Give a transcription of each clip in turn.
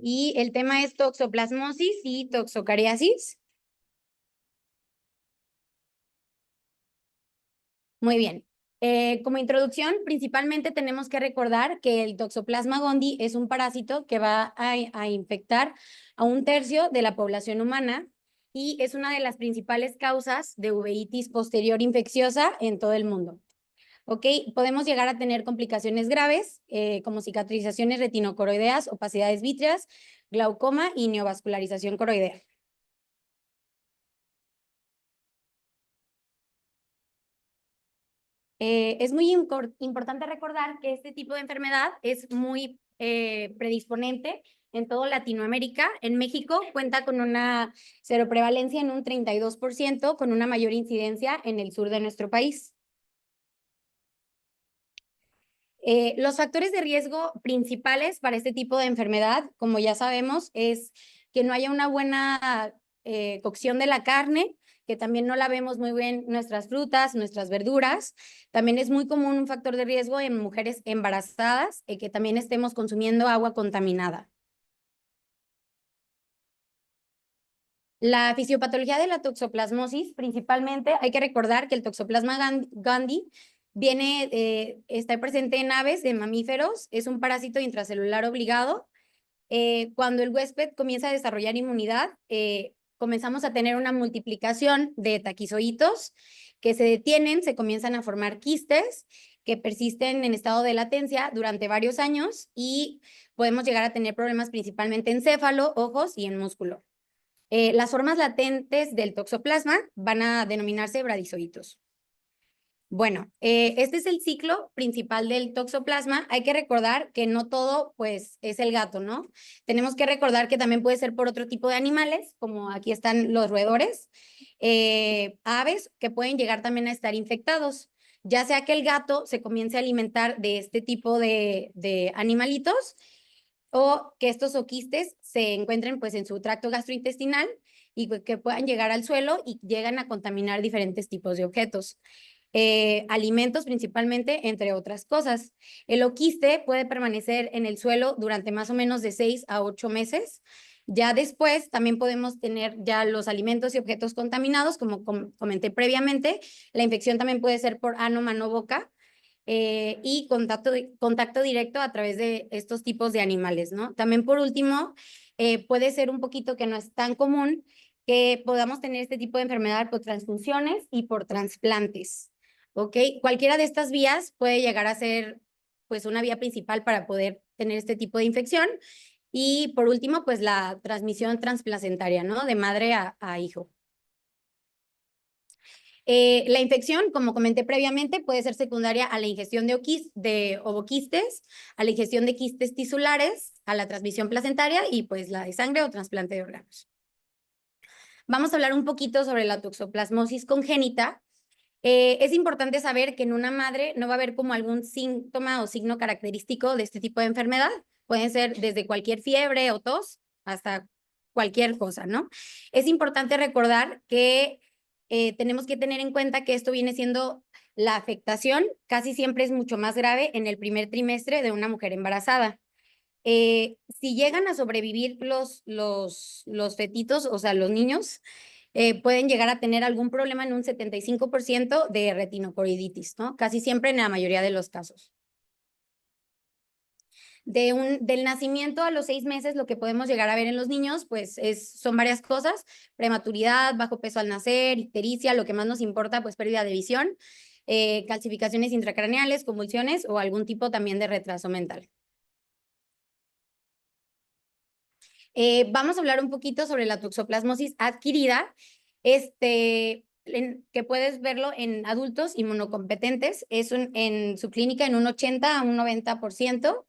Y el tema es toxoplasmosis y toxocariasis. Muy bien. Como introducción, principalmente tenemos que recordar que el Toxoplasma gondii es un parásito que va a infectar a 1/3 de la población humana y es una de las principales causas de uveitis posterior infecciosa en todo el mundo. ¿Ok? Podemos llegar a tener complicaciones graves como cicatrizaciones retinocoroideas, opacidades vítreas, glaucoma y neovascularización coroidea. Es muy importante recordar que este tipo de enfermedad es muy predisponente en toda Latinoamérica. En México cuenta con una seroprevalencia en un 32%, con una mayor incidencia en el sur de nuestro país. Los factores de riesgo principales para este tipo de enfermedad, como ya sabemos, es que no haya una buena cocción de la carne, que también no la vemos muy bien nuestras frutas, nuestras verduras. También es muy común un factor de riesgo en mujeres embarazadas, que también estemos consumiendo agua contaminada. La fisiopatología de la toxoplasmosis, principalmente, hay que recordar que el Toxoplasma gondii está presente en aves de mamíferos, es un parásito intracelular obligado. Cuando el huésped comienza a desarrollar inmunidad, comenzamos a tener una multiplicación de taquizoitos que se detienen, se comienzan a formar quistes que persisten en estado de latencia durante varios años y podemos llegar a tener problemas principalmente en céfalo, ojos y en músculo. Las formas latentes del toxoplasma van a denominarse bradizoitos. Bueno, este es el ciclo principal del toxoplasma. Hay que recordar que no todo, pues, es el gato, ¿no? Tenemos que recordar que también puede ser por otro tipo de animales, como aquí están los roedores, aves que pueden llegar también a estar infectados, ya sea que el gato se comience a alimentar de este tipo de animalitos o que estos oquistes se encuentren pues en su tracto gastrointestinal y que puedan llegar al suelo y llegan a contaminar diferentes tipos de objetos. Alimentos principalmente, entre otras cosas. El oquiste puede permanecer en el suelo durante más o menos de 6 a 8 meses. Ya después también podemos tener ya los alimentos y objetos contaminados, como comenté previamente. La infección también puede ser por ano, mano, boca. Y contacto directo a través de estos tipos de animales, ¿no? También por último, puede ser un poquito que no es tan común que podamos tener este tipo de enfermedad por transfusiones y por trasplantes, ¿ok? Cualquiera de estas vías puede llegar a ser pues una vía principal para poder tener este tipo de infección. Y por último, pues la transmisión transplacentaria, ¿no? De madre a hijo. La infección, como comenté previamente, puede ser secundaria a la ingestión de ovoquistes, a la ingestión de quistes tisulares, a la transmisión placentaria y pues la de sangre o trasplante de órganos. Vamos a hablar un poquito sobre la toxoplasmosis congénita. Es importante saber que en una madre no va a haber como algún síntoma o signo característico de este tipo de enfermedad. Pueden ser desde cualquier fiebre o tos hasta cualquier cosa, ¿no? Es importante recordar que tenemos que tener en cuenta que esto viene siendo la afectación, casi siempre es mucho más grave en el primer trimestre de una mujer embarazada. Si llegan a sobrevivir los fetitos, o sea, los niños, pueden llegar a tener algún problema en un 75% de retinocoroiditis, ¿no? Casi siempre en la mayoría de los casos. Del nacimiento a los 6 meses, lo que podemos llegar a ver en los niños, pues son varias cosas: prematuridad, bajo peso al nacer, ictericia, lo que más nos importa, pues pérdida de visión, calcificaciones intracraneales, convulsiones o algún tipo también de retraso mental. Vamos a hablar un poquito sobre la toxoplasmosis adquirida, que puedes verlo en adultos inmunocompetentes, en su clínica en un 80 a un 90%,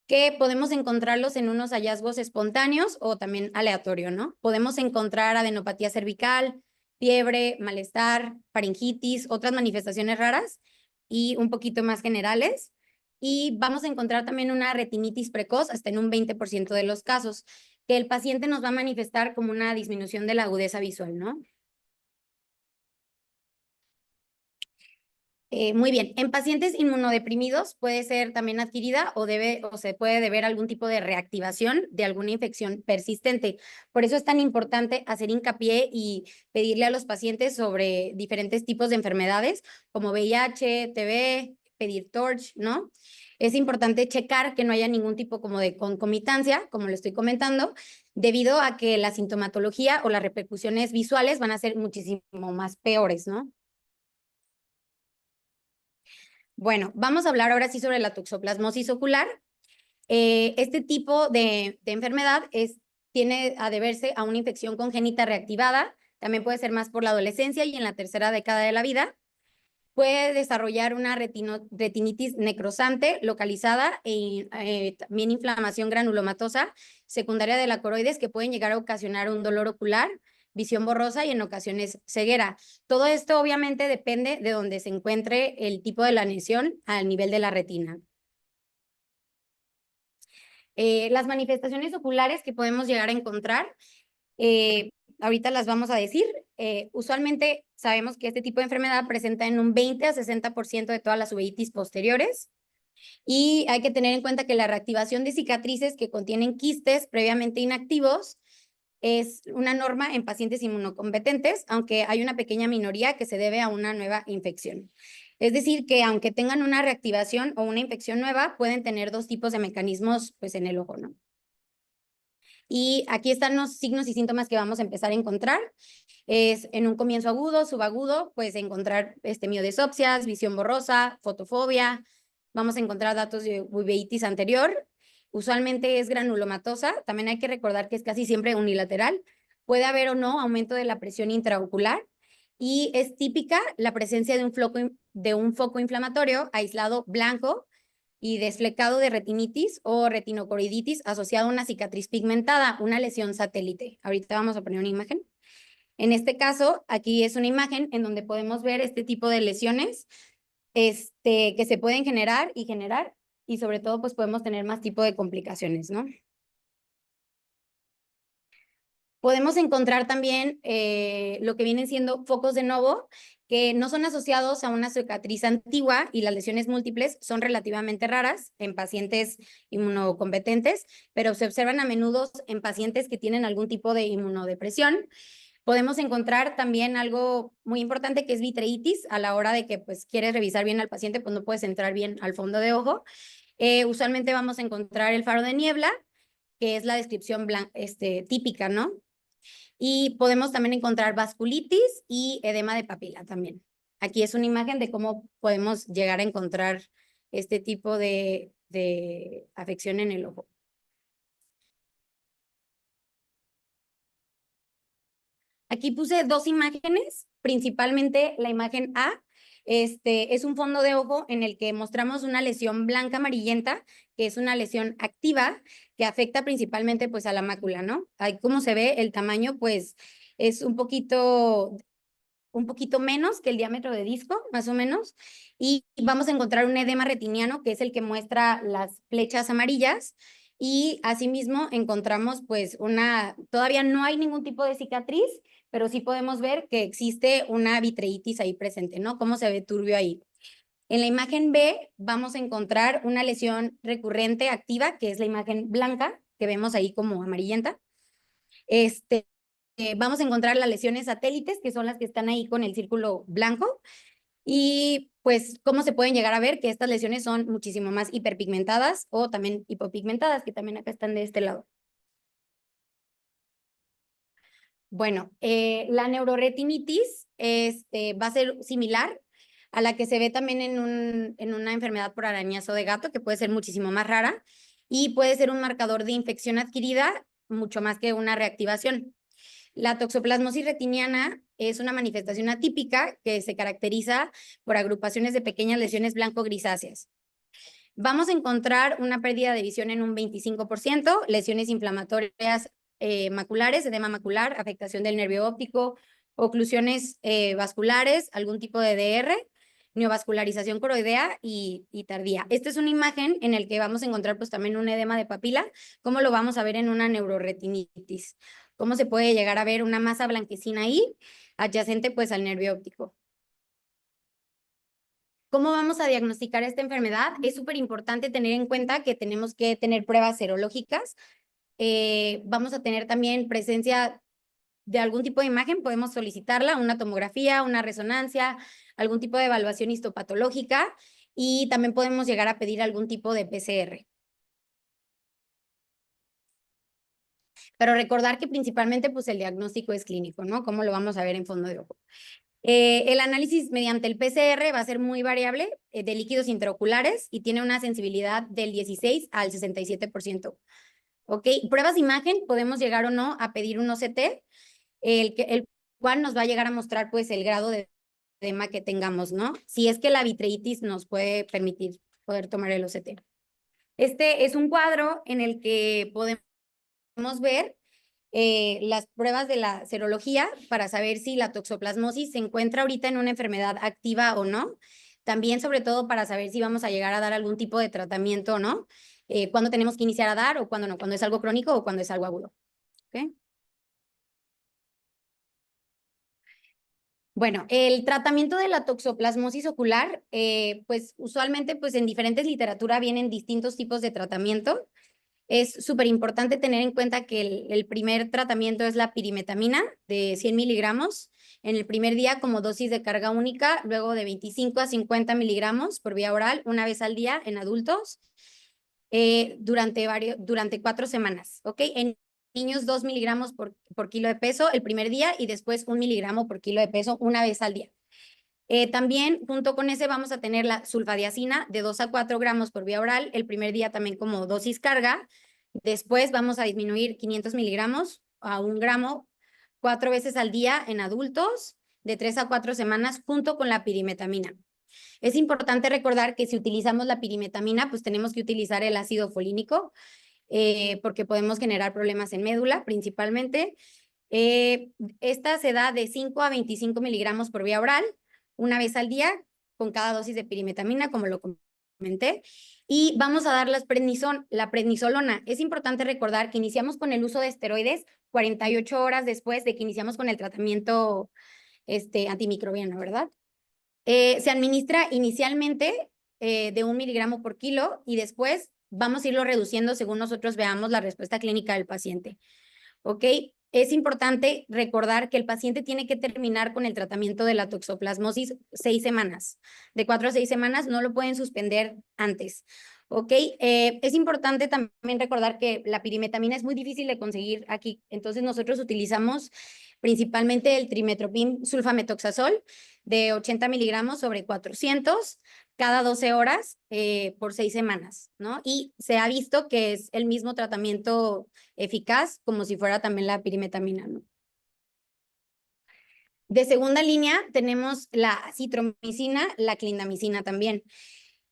que podemos encontrarlos en unos hallazgos espontáneos o también aleatorio, ¿no? Podemos encontrar adenopatía cervical, fiebre, malestar, faringitis, otras manifestaciones raras y un poquito más generales. Y vamos a encontrar también una retinitis precoz hasta en un 20% de los casos, que el paciente nos va a manifestar como una disminución de la agudeza visual, ¿no? Muy bien, en pacientes inmunodeprimidos puede ser también adquirida o se puede deber a algún tipo de reactivación de alguna infección persistente. Por eso es tan importante hacer hincapié y pedirle a los pacientes sobre diferentes tipos de enfermedades como VIH, TB, pedir TORCH, ¿no? Es importante checar que no haya ningún tipo como de concomitancia, como lo estoy comentando, debido a que la sintomatología o las repercusiones visuales van a ser muchísimo más peores, ¿no? Bueno, vamos a hablar ahora sí sobre la toxoplasmosis ocular. Este tipo de enfermedad tiene a deberse a una infección congénita reactivada, también puede ser más por la adolescencia y en la tercera década de la vida. Puede desarrollar una retinitis necrosante localizada y también inflamación granulomatosa secundaria de la coroides que pueden llegar a ocasionar un dolor ocular, visión borrosa y en ocasiones ceguera. Todo esto obviamente depende de donde se encuentre el tipo de la lesión al nivel de la retina. Las manifestaciones oculares que podemos llegar a encontrar, ahorita las vamos a decir. Usualmente sabemos que este tipo de enfermedad presenta en un 20 a 60% de todas las uveitis posteriores. Y hay que tener en cuenta que la reactivación de cicatrices que contienen quistes previamente inactivos es una norma en pacientes inmunocompetentes, aunque hay una pequeña minoría que se debe a una nueva infección. Es decir, que aunque tengan una reactivación o una infección nueva, pueden tener dos tipos de mecanismos pues, en el ojo, ¿no? Y aquí están los signos y síntomas que vamos a empezar a encontrar. Es en un comienzo agudo, subagudo, pues encontrar miodesopsias, visión borrosa, fotofobia. Vamos a encontrar datos de uveitis anterior. Usualmente es granulomatosa. También hay que recordar que es casi siempre unilateral. Puede haber o no aumento de la presión intraocular. Y es típica la presencia de un foco inflamatorio aislado blanco y desflecado de retinitis o retinocoroiditis asociado a una cicatriz pigmentada, una lesión satélite. Ahorita vamos a poner una imagen. En este caso, aquí es una imagen en donde podemos ver este tipo de lesiones que se pueden generar, y sobre todo, pues podemos tener más tipo de complicaciones, ¿no? Podemos encontrar también lo que vienen siendo focos de novo, que no son asociados a una cicatriz antigua y las lesiones múltiples son relativamente raras en pacientes inmunocompetentes, pero se observan a menudo en pacientes que tienen algún tipo de inmunodepresión. Podemos encontrar también algo muy importante que es vitreitis. A la hora de que pues quieres revisar bien al paciente, pues no puedes entrar bien al fondo de ojo. Usualmente vamos a encontrar el faro de niebla, que es la descripción típica, ¿no? Y podemos también encontrar vasculitis y edema de papila también. Aquí es una imagen de cómo podemos llegar a encontrar este tipo de afección en el ojo. Aquí puse dos imágenes, principalmente la imagen A. Es un fondo de ojo en el que mostramos una lesión blanca amarillenta, que es una lesión activa que afecta principalmente pues a la mácula, ¿no? Ahí como se ve el tamaño pues es un poquito menos que el diámetro de disco, más o menos, y vamos a encontrar un edema retiniano, que es el que muestra las flechas amarillas, y asimismo encontramos pues todavía no hay ningún tipo de cicatriz, pero sí podemos ver que existe una vitreitis ahí presente, ¿no? Cómo se ve turbio ahí. En la imagen B vamos a encontrar una lesión recurrente activa, que es la imagen blanca, que vemos ahí como amarillenta. Vamos a encontrar las lesiones satélites, que son las que están ahí con el círculo blanco. Y pues, ¿cómo se pueden llegar a ver? Que estas lesiones son muchísimo más hiperpigmentadas o también hipopigmentadas, que también acá están de este lado. Bueno, la neuroretinitis va a ser similar a la que se ve también en una enfermedad por arañazo de gato, que puede ser muchísimo más rara y puede ser un marcador de infección adquirida mucho más que una reactivación. La toxoplasmosis retiniana es una manifestación atípica que se caracteriza por agrupaciones de pequeñas lesiones blanco-grisáceas. Vamos a encontrar una pérdida de visión en un 25%, lesiones inflamatorias maculares, edema macular, afectación del nervio óptico, oclusiones vasculares, algún tipo de DR, neovascularización coroidea y tardía. Esta es una imagen en la que vamos a encontrar pues también un edema de papila, como lo vamos a ver en una neuroretinitis. Cómo se puede llegar a ver una masa blanquecina ahí, adyacente pues al nervio óptico. ¿Cómo vamos a diagnosticar esta enfermedad? Es súper importante tener en cuenta que tenemos que tener pruebas serológicas. Vamos a tener también presencia de algún tipo de imagen, podemos solicitarla, una tomografía, una resonancia, algún tipo de evaluación histopatológica y también podemos llegar a pedir algún tipo de PCR. Pero recordar que principalmente pues el diagnóstico es clínico, ¿no? ¿Cómo lo vamos a ver en fondo de ojo? El análisis mediante el PCR va a ser muy variable de líquidos intraoculares y tiene una sensibilidad del 16 al 67%. ¿Ok? Pruebas de imagen, podemos llegar o no a pedir un OCT, el cual nos va a llegar a mostrar pues el grado de edema que tengamos, ¿no? Si es que la vitreitis nos puede permitir poder tomar el OCT. Este es un cuadro en el que podemos ver las pruebas de la serología para saber si la toxoplasmosis se encuentra ahorita en una enfermedad activa o no. También, sobre todo, para saber si vamos a llegar a dar algún tipo de tratamiento o no. Cuándo tenemos que iniciar a dar o cuándo no, cuando es algo crónico o cuando es algo agudo. ¿Okay? Bueno, el tratamiento de la toxoplasmosis ocular, pues usualmente pues en diferentes literatura vienen distintos tipos de tratamiento. Es súper importante tener en cuenta que el primer tratamiento es la pirimetamina de 100 miligramos en el primer día como dosis de carga única, luego de 25 a 50 miligramos por vía oral una vez al día en adultos durante 4 semanas, ¿ok? En niños 2 miligramos por kilo de peso el primer día y después 1 miligramo por kilo de peso una vez al día. También junto con ese vamos a tener la sulfadiacina de 2 a 4 gramos por vía oral, el primer día también como dosis carga. Después vamos a disminuir 500 miligramos a 1 gramo 4 veces al día en adultos de 3 a 4 semanas junto con la pirimetamina. Es importante recordar que si utilizamos la pirimetamina, pues tenemos que utilizar el ácido folínico porque podemos generar problemas en médula principalmente. Esta se da de 5 a 25 miligramos por vía oral una vez al día con cada dosis de pirimetamina, como lo comenté. Y vamos a dar la prednisolona. Es importante recordar que iniciamos con el uso de esteroides 48 horas después de que iniciamos con el tratamiento antimicrobiano, ¿verdad? Se administra inicialmente de 1 miligramo por kilo y después vamos a irlo reduciendo según nosotros veamos la respuesta clínica del paciente. ¿Ok? Es importante recordar que el paciente tiene que terminar con el tratamiento de la toxoplasmosis 6 semanas. De 4 a 6 semanas no lo pueden suspender antes. ¿Ok? Es importante también recordar que la pirimetamina es muy difícil de conseguir aquí. Entonces nosotros utilizamos principalmente el trimetoprim sulfametoxazol de 80 miligramos sobre 400 cada 12 horas por 6 semanas, ¿no? Y se ha visto que es el mismo tratamiento eficaz como si fuera también la pirimetamina, ¿no? De segunda línea tenemos la citromicina, la clindamicina también.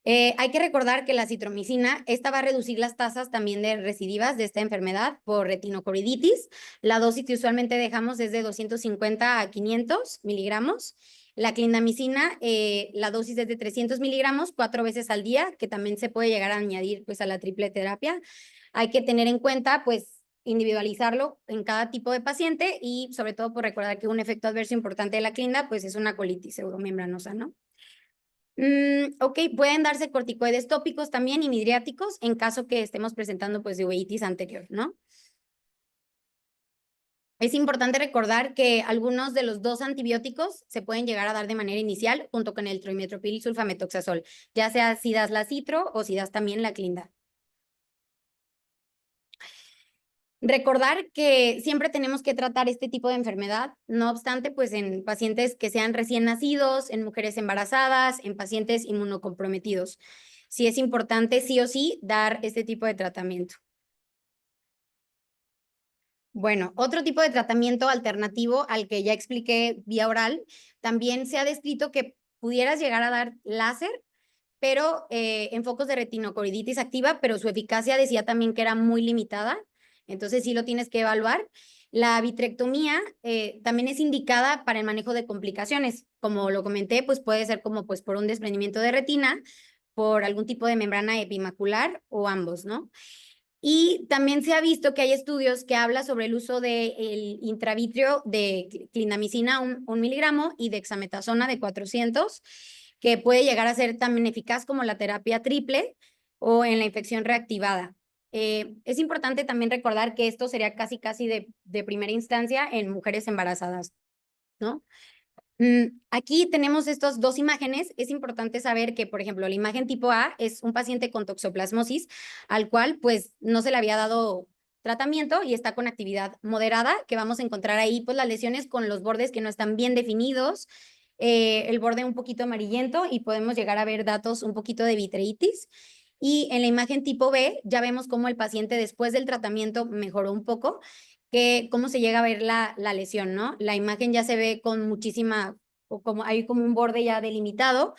Hay que recordar que la citromicina, esta va a reducir las tasas también de recidivas de esta enfermedad por retinocoriditis. La dosis que usualmente dejamos es de 250 a 500 miligramos. La clindamicina, la dosis es de 300 miligramos 4 veces al día, que también se puede llegar a añadir pues a la triple terapia. Hay que tener en cuenta pues individualizarlo en cada tipo de paciente y sobre todo por recordar que un efecto adverso importante de la clinda pues es una colitis pseudomembranosa, ¿no? Ok, pueden darse corticoides tópicos también y midriáticos en caso que estemos presentando pues de uveitis anterior, ¿no? Es importante recordar que algunos de los 2 antibióticos se pueden llegar a dar de manera inicial junto con el trimetoprim sulfametoxazol, ya sea si das la citro o si das también la clinda. Recordar que siempre tenemos que tratar este tipo de enfermedad, no obstante, pues en pacientes que sean recién nacidos, en mujeres embarazadas, en pacientes inmunocomprometidos. Sí es importante, sí o sí, dar este tipo de tratamiento. Bueno, otro tipo de tratamiento alternativo al que ya expliqué vía oral, también se ha descrito que pudieras llegar a dar láser, pero en focos de retinocoriditis activa, pero su eficacia decía también que era muy limitada, entonces sí lo tienes que evaluar. La vitrectomía también es indicada para el manejo de complicaciones, como lo comenté, pues puede ser como pues por un desprendimiento de retina, por algún tipo de membrana epimacular o ambos, ¿no? Y también se ha visto que hay estudios que hablan sobre el uso del intravítrea de clindamicina 1 miligramo y dexametasona de 400 que puede llegar a ser tan eficaz como la terapia triple o en la infección reactivada. Es importante también recordar que esto sería casi de primera instancia en mujeres embarazadas, ¿no? Aquí tenemos estas dos imágenes. Es importante saber que, por ejemplo, la imagen tipo A es un paciente con toxoplasmosis al cual pues no se le había dado tratamiento y está con actividad moderada, que vamos a encontrar ahí pues las lesiones con los bordes que no están bien definidos, el borde un poquito amarillento y podemos llegar a ver datos un poquito de vitreitis. Y en la imagen tipo B ya vemos cómo el paciente después del tratamiento mejoró un poco, que cómo se llega a ver la lesión, ¿no? La imagen ya se ve con muchísima, o como hay como un borde ya delimitado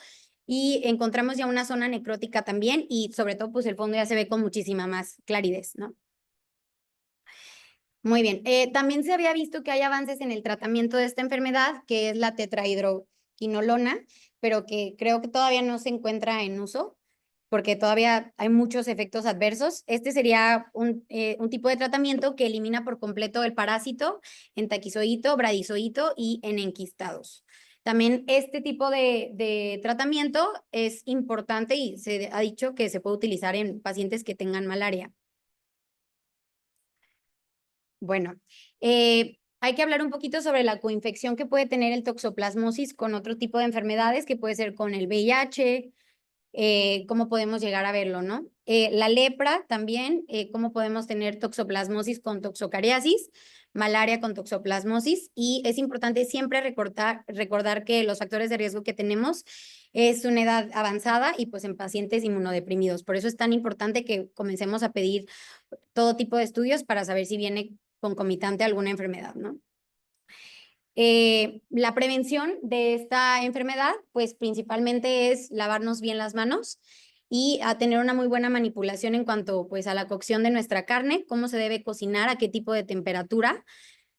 y encontramos ya una zona necrótica también y sobre todo pues el fondo ya se ve con muchísima más claridad, ¿no? Muy bien. También se había visto que hay avances en el tratamiento de esta enfermedad, que es la tetrahidroquinolona, pero que creo que todavía no se encuentra en uso, porque todavía hay muchos efectos adversos. Este sería un tipo de tratamiento que elimina por completo el parásito en taquizoíto, bradizoíto y en enquistados. También este tipo de tratamiento es importante y se ha dicho que se puede utilizar en pacientes que tengan malaria. Bueno, hay que hablar un poquito sobre la coinfección que puede tener el toxoplasmosis con otro tipo de enfermedades, que puede ser con el VIH, cómo podemos llegar a verlo, ¿no? La lepra también, cómo podemos tener toxoplasmosis con toxocariasis, malaria con toxoplasmosis, y es importante siempre recordar que los factores de riesgo que tenemos es una edad avanzada y pues en pacientes inmunodeprimidos. Por eso es tan importante que comencemos a pedir todo tipo de estudios para saber si viene concomitante a alguna enfermedad, ¿no? La prevención de esta enfermedad, pues principalmente es lavarnos bien las manos y a tener una muy buena manipulación en cuanto pues a la cocción de nuestra carne, cómo se debe cocinar, a qué tipo de temperatura.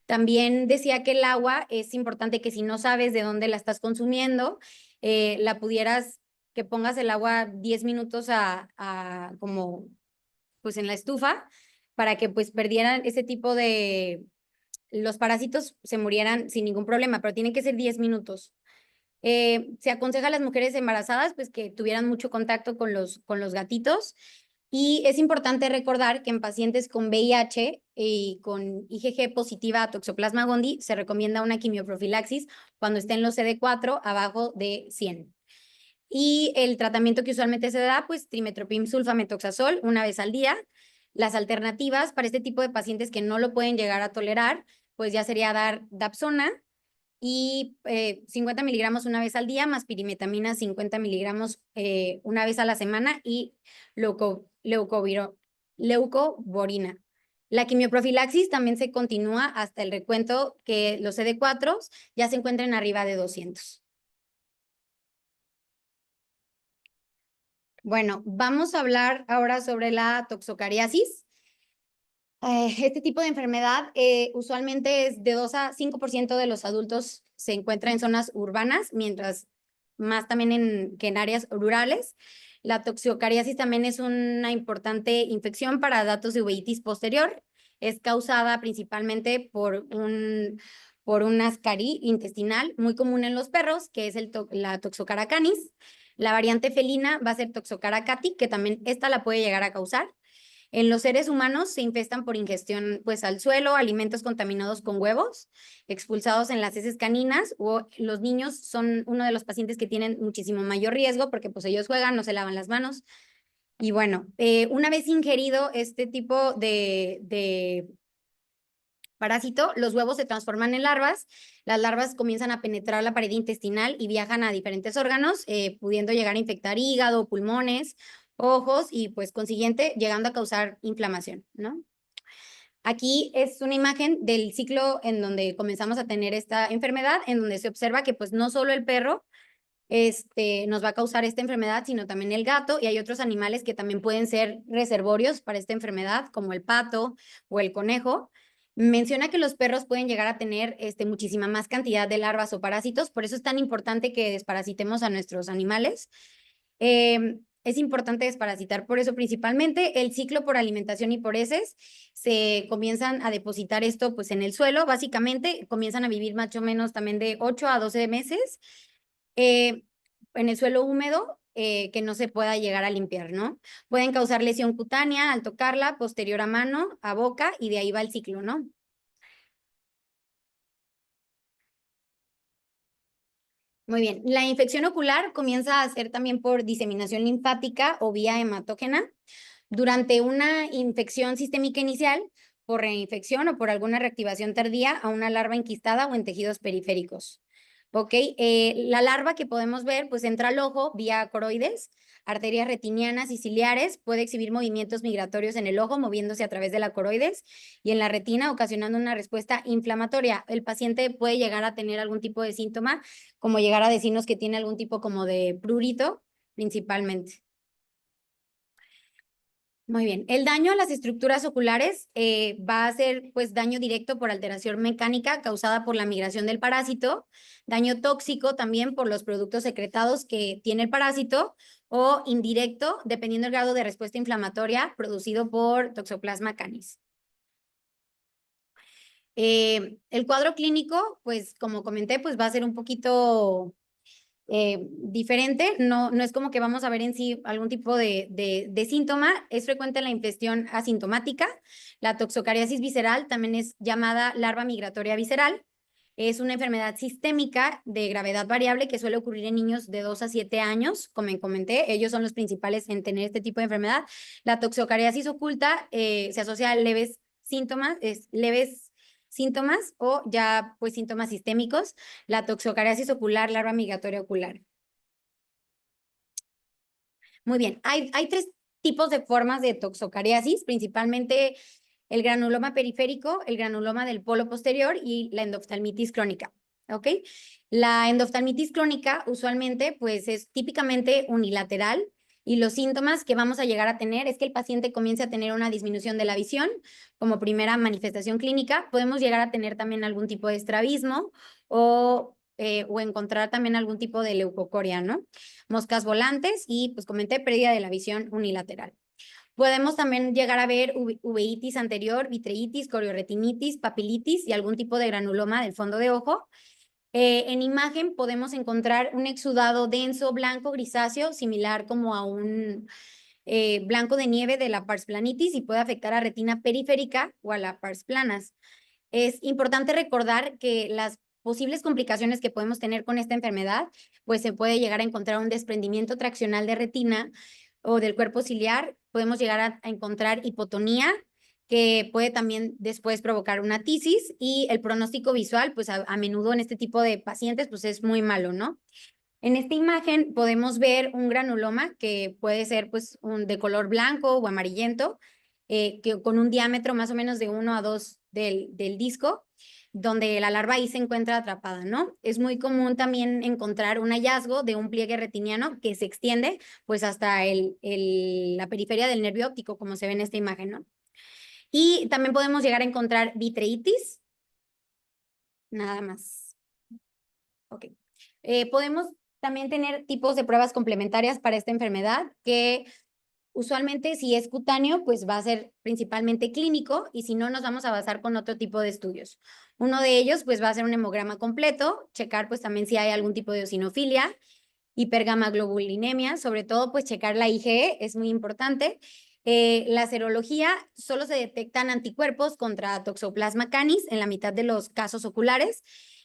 También decía que el agua es importante que si no sabes de dónde la estás consumiendo, la pudieras, que pongas el agua 10 minutos a como pues en la estufa para que pues perdieran ese tipo de los parásitos se murieran sin ningún problema, pero tienen que ser 10 minutos. Se aconseja a las mujeres embarazadas pues que tuvieran mucho contacto con los gatitos y es importante recordar que en pacientes con VIH y con IgG positiva a Toxoplasma gondii se recomienda una quimioprofilaxis cuando estén los CD4 abajo de 100. Y el tratamiento que usualmente se da, pues trimetoprim sulfamethoxazol una vez al día. Las alternativas para este tipo de pacientes que no lo pueden llegar a tolerar, pues ya sería dar Dapsona y 50 miligramos una vez al día, más pirimetamina 50 miligramos una vez a la semana y leucovorina. La quimioprofilaxis también se continúa hasta el recuento que los CD4 ya se encuentren arriba de 200. Bueno, vamos a hablar ahora sobre la toxocariasis. Este tipo de enfermedad usualmente es de 2 a 5% de los adultos se encuentra en zonas urbanas, mientras más también que en áreas rurales. La toxocariasis también es una importante infección para datos de uveitis posterior. Es causada principalmente por un ascarí intestinal muy común en los perros, que es la Toxocara canis. La variante felina va a ser Toxocara cati, que también esta la puede llegar a causar. En los seres humanos se infestan por ingestión pues al suelo, alimentos contaminados con huevos, expulsados en las heces caninas, o los niños son uno de los pacientes que tienen muchísimo mayor riesgo porque pues ellos juegan, no se lavan las manos. Y bueno, una vez ingerido este tipo de parásito, los huevos se transforman en larvas, las larvas comienzan a penetrar la pared intestinal y viajan a diferentes órganos, pudiendo llegar a infectar hígado, pulmones, ojos y pues consiguiente llegando a causar inflamación, ¿no? Aquí es una imagen del ciclo en donde comenzamos a tener esta enfermedad, en donde se observa que pues no solo el perro nos va a causar esta enfermedad, sino también el gato, y hay otros animales que también pueden ser reservorios para esta enfermedad, como el pato o el conejo. Menciona que los perros pueden llegar a tener muchísima más cantidad de larvas o parásitos, por eso es tan importante que desparasitemos a nuestros animales. Es importante desparasitar por eso principalmente. El ciclo por alimentación y por heces se comienzan a depositar esto pues en el suelo, básicamente comienzan a vivir más o menos también de 8 a 12 meses. en el suelo húmedo que no se pueda llegar a limpiar, ¿no? Pueden causar lesión cutánea al tocarla, posterior a mano, a boca, y de ahí va el ciclo, ¿no? Muy bien. La infección ocular comienza a ser también por diseminación linfática o vía hematógena. Durante una infección sistémica inicial, por reinfección o por alguna reactivación tardía a una larva enquistada o en tejidos periféricos. ¿Ok? La larva que podemos ver, pues entra al ojo vía coroides, arterias retinianas y ciliares, puede exhibir movimientos migratorios en el ojo, moviéndose a través de la coroides y en la retina, ocasionando una respuesta inflamatoria. El paciente puede llegar a tener algún tipo de síntoma, como llegar a decirnos que tiene algún tipo como de prurito, principalmente. Muy bien. El daño a las estructuras oculares va a ser pues daño directo por alteración mecánica causada por la migración del parásito, daño tóxico también por los productos secretados que tiene el parásito o indirecto dependiendo del grado de respuesta inflamatoria producido por Toxoplasma canis. El cuadro clínico, pues como comenté, pues va a ser un poquito diferente, no es como que vamos a ver en sí algún tipo de síntoma. Es frecuente la infección asintomática. La toxocariasis visceral también es llamada larva migratoria visceral. Es una enfermedad sistémica de gravedad variable que suele ocurrir en niños de 2 a 7 años, como comenté. Ellos son los principales en tener este tipo de enfermedad. La toxocariasis oculta se asocia a leves síntomas o ya pues síntomas sistémicos. La toxocariasis ocular, larva migratoria ocular. Muy bien, hay tres tipos de formas de toxocariasis, principalmente el granuloma periférico, el granuloma del polo posterior y la endoftalmitis crónica, ¿ok? La endoftalmitis crónica usualmente pues es típicamente unilateral y los síntomas que vamos a llegar a tener es que el paciente comience a tener una disminución de la visión como primera manifestación clínica. Podemos llegar a tener también algún tipo de estrabismo o encontrar también algún tipo de leucocoria, ¿no? Moscas volantes y, pues comenté, pérdida de la visión unilateral. Podemos también llegar a ver uveitis anterior, vitreitis, corioretinitis, papilitis y algún tipo de granuloma del fondo de ojo. En imagen podemos encontrar un exudado denso, blanco, grisáceo, similar como a un blanco de nieve de la pars planitis y puede afectar a retina periférica o a la pars planas. Es importante recordar que las posibles complicaciones que podemos tener con esta enfermedad, pues se puede llegar a encontrar un desprendimiento traccional de retina o del cuerpo ciliar, podemos llegar a encontrar hipotonía, que puede también después provocar una tisis, y el pronóstico visual, pues a menudo en este tipo de pacientes, pues es muy malo, ¿no? En esta imagen podemos ver un granuloma que puede ser pues de color blanco o amarillento, que con un diámetro más o menos de 1 a 2 del disco, donde la larva ahí se encuentra atrapada, ¿no? Es muy común también encontrar un hallazgo de un pliegue retiniano que se extiende pues hasta la periferia del nervio óptico, como se ve en esta imagen, ¿no? Y también podemos llegar a encontrar vitreitis, nada más. Ok. Podemos también tener tipos de pruebas complementarias para esta enfermedad que usualmente si es cutáneo, pues va a ser principalmente clínico y si no, nos vamos a basar con otro tipo de estudios. Uno de ellos, pues va a ser un hemograma completo, checar pues también si hay algún tipo de eosinofilia, hipergamaglobulinemia, sobre todo pues checar la IgE, es muy importante. La serología, solo se detectan anticuerpos contra Toxoplasma canis en la mitad de los casos oculares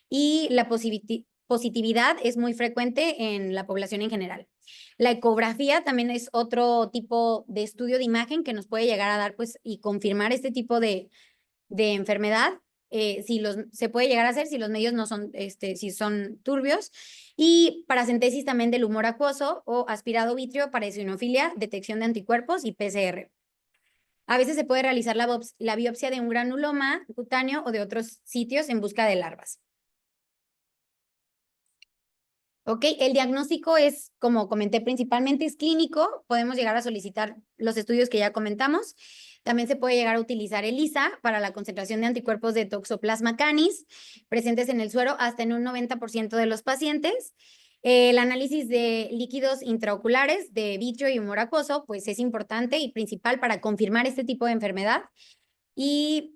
y la positividad es muy frecuente en la población en general. La ecografía también es otro tipo de estudio de imagen que nos puede llegar a dar pues y confirmar este tipo de enfermedad. Se puede llegar a hacer si los medios no son, si son turbios. Y paracentesis también del humor acuoso o aspirado vítreo para eosinofilia, detección de anticuerpos y PCR. A veces se puede realizar la biopsia de un granuloma cutáneo o de otros sitios en busca de larvas. ¿Ok? El diagnóstico es, como comenté, principalmente es clínico. Podemos llegar a solicitar los estudios que ya comentamos. También se puede llegar a utilizar ELISA para la concentración de anticuerpos de Toxoplasma canis presentes en el suero hasta en un 90% de los pacientes. El análisis de líquidos intraoculares de vitrio y humor acuoso, pues es importante y principal para confirmar este tipo de enfermedad. Y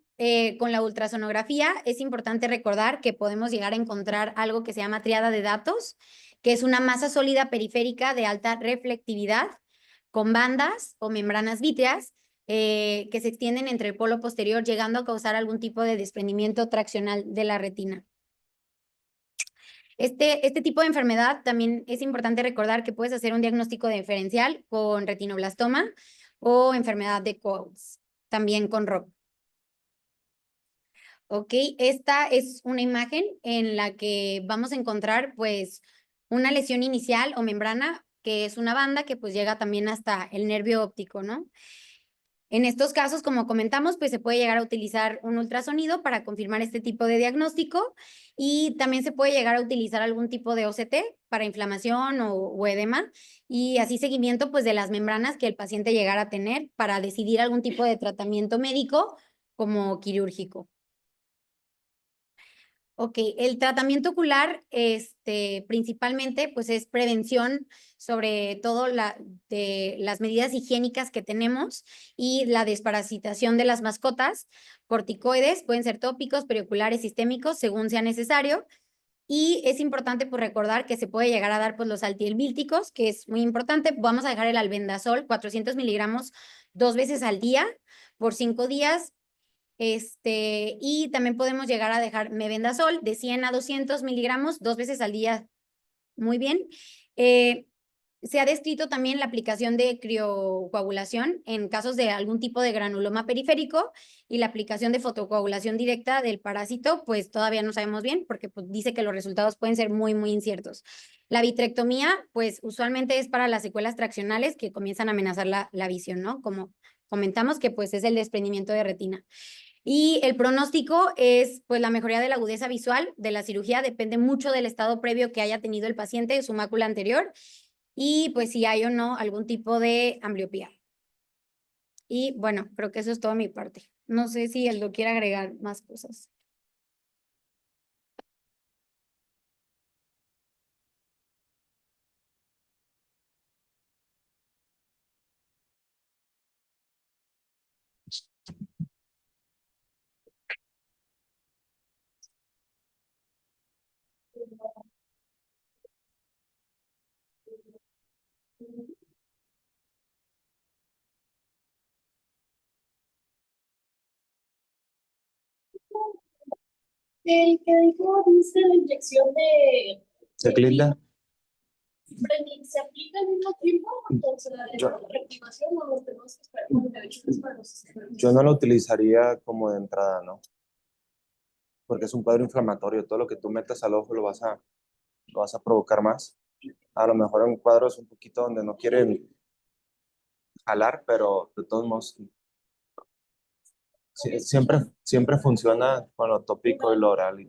con la ultrasonografía es importante recordar que podemos llegar a encontrar algo que se llama triada de datos, que es una masa sólida periférica de alta reflectividad con bandas o membranas vítreas que se extienden entre el polo posterior, llegando a causar algún tipo de desprendimiento traccional de la retina. Este tipo de enfermedad también es importante recordar que puedes hacer un diagnóstico diferencial con retinoblastoma o enfermedad de Coats, también con ROP. Ok, esta es una imagen en la que vamos a encontrar pues una lesión inicial o membrana, que es una banda que pues llega también hasta el nervio óptico, ¿no? En estos casos, como comentamos, pues se puede llegar a utilizar un ultrasonido para confirmar este tipo de diagnóstico y también se puede llegar a utilizar algún tipo de OCT para inflamación o edema y así seguimiento pues de las membranas que el paciente llegara a tener para decidir algún tipo de tratamiento médico como quirúrgico. Ok, el tratamiento ocular, principalmente, pues es prevención sobre todo de las medidas higiénicas que tenemos y la desparasitación de las mascotas, corticoides, pueden ser tópicos, perioculares, sistémicos, según sea necesario. Y es importante pues recordar que se puede llegar a dar pues los antihelmínticos, que es muy importante. Vamos a dejar el albendazol, 400 miligramos 2 veces al día por 5 días. Y también podemos llegar a dejar mebendazol de 100 a 200 miligramos 2 veces al día. Muy bien. Se ha descrito también la aplicación de criocoagulación en casos de algún tipo de granuloma periférico y la aplicación de fotocoagulación directa del parásito, pues todavía no sabemos bien porque pues, dice que los resultados pueden ser muy, muy inciertos. La vitrectomía, pues usualmente es para las secuelas traccionales que comienzan a amenazar la visión, ¿no? Como comentamos que pues es el desprendimiento de retina. Y el pronóstico es, pues, la mejoría de la agudeza visual de la cirugía depende mucho del estado previo que haya tenido el paciente de su mácula anterior y, pues, si hay o no algún tipo de ambliopía. Y, bueno, creo que eso es toda mi parte. No sé si él lo quiere agregar más cosas. El que dijo, dice la inyección ¿De Clinda? Frenil, ¿se aplica al mismo tiempo? Entonces, la Yo- reactivación o los tenemos que esperar con reacciones para los sistemas. Yo no lo utilizaría como de entrada, ¿no? Porque es un cuadro inflamatorio. Todo lo que tú metas al ojo lo vas a provocar más. A lo mejor en cuadros un poquito donde no quieren jalar, pero de todos modos, siempre funciona con lo tópico y lo oral.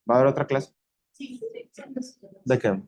¿Va a haber otra clase? Sí, sí, sí. ¿De qué?